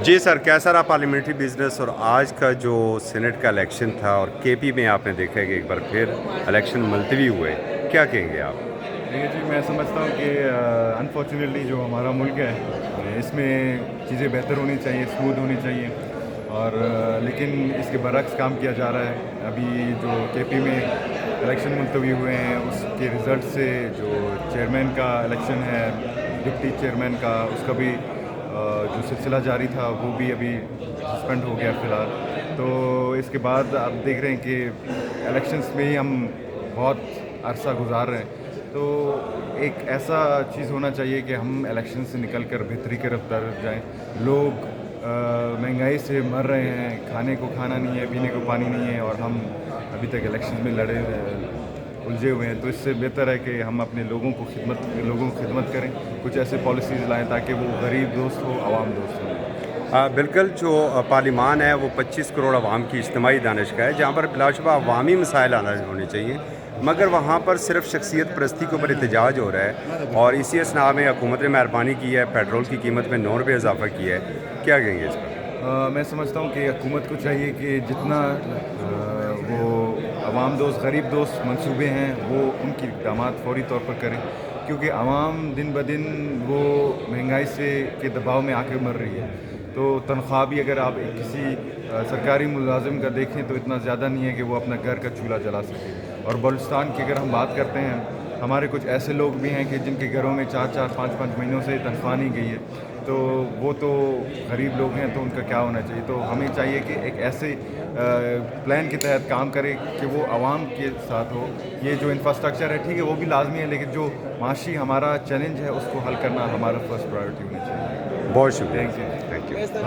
جی سر، کیسا رہا parliamentary business اور آج کا جو سینٹ کا الیکشن تھا اور کے پی میں آپ نے دیکھا کہ ایک بار پھر الیکشن ملتوی ہوئے، کیا کہیں گے آپ؟ دیکھیے جی، میں سمجھتا ہوں کہ انفارچونیٹلی جو ہمارا ملک ہے اس میں چیزیں بہتر ہونی چاہیے، اسموتھ ہونی چاہیے، اور لیکن اس کے برعکس کام کیا جا رہا ہے. ابھی جو کے پی میں الیکشن ملتوی ہوئے ہیں اس کے رزلٹ سے جو چیئرمین کا الیکشن ہے، ڈپٹی چیئرمین کا، اس کا بھی جو سلسلہ جاری تھا وہ بھی ابھی سسپینڈ ہو گیا فی الحال. تو اس کے بعد آپ دیکھ رہے ہیں کہ الیکشنس میں ہی ہم بہت عرصہ گزار رہے ہیں. تو ایک ایسا چیز ہونا چاہیے کہ ہم الیکشن سے نکل کر بہتری کی رفتار جائیں. لوگ مہنگائی سے مر رہے ہیں، کھانے کو کھانا نہیں ہے، پینے کو پانی نہیں ہے، اور ہم ابھی تک الیکشن میں الجھے ہوئے ہیں. تو اس سے بہتر ہے کہ ہم اپنے لوگوں کو خدمت کریں، کچھ ایسے پالیسیز لائیں تاکہ وہ غریب دوست ہو، عوام دوست ہو. بالکل، جو پارلیمان ہے وہ 25 کروڑ عوام کی اجتماعی دانشگاہ ہے جہاں پر بلا شبہ عوامی مسائل آنا ہونے چاہیے، مگر وہاں پر صرف شخصیت پرستی کے اوپر احتجاج ہو رہا ہے. اور اسی اسنا میں حکومت نے مہربانی کی ہے، پیٹرول کی قیمت میں 9 روپے اضافہ کیا ہے. کیا کہیں گے اس پر؟ میں سمجھتا ہوں کہ حکومت کو چاہیے کہ جتنا وہ عوام دوست، غریب دوست منصوبے ہیں وہ ان کی اقدامات فوری طور پر کریں، کیونکہ عوام دن بدن وہ مہنگائی کے دباؤ میں آ کے مر رہی ہے. تو تنخواہ بھی اگر آپ کسی سرکاری ملازم کا دیکھیں تو اتنا زیادہ نہیں ہے کہ وہ اپنا گھر کا چولہا جلا سکے. اور بلوچستان کی اگر ہم بات کرتے ہیں، ہمارے کچھ ایسے لوگ بھی ہیں کہ جن کے گھروں میں 4 5 مہینوں سے تنخواہ نہیں گئی ہے. تو وہ تو غریب لوگ ہیں، تو ان کا کیا ہونا چاہیے. تو ہمیں چاہیے کہ ایک ایسے پلان کے تحت کام کرے کہ وہ عوام کے ساتھ ہو. یہ جو انفراسٹرکچر ہے ٹھیک ہے، وہ بھی لازمی ہے، لیکن جو معاشی ہمارا چیلنج ہے اس کو حل کرنا ہمارا فرسٹ پرائیورٹی ہونی چاہیے. بہت شکریہ. Thank you. Thank you.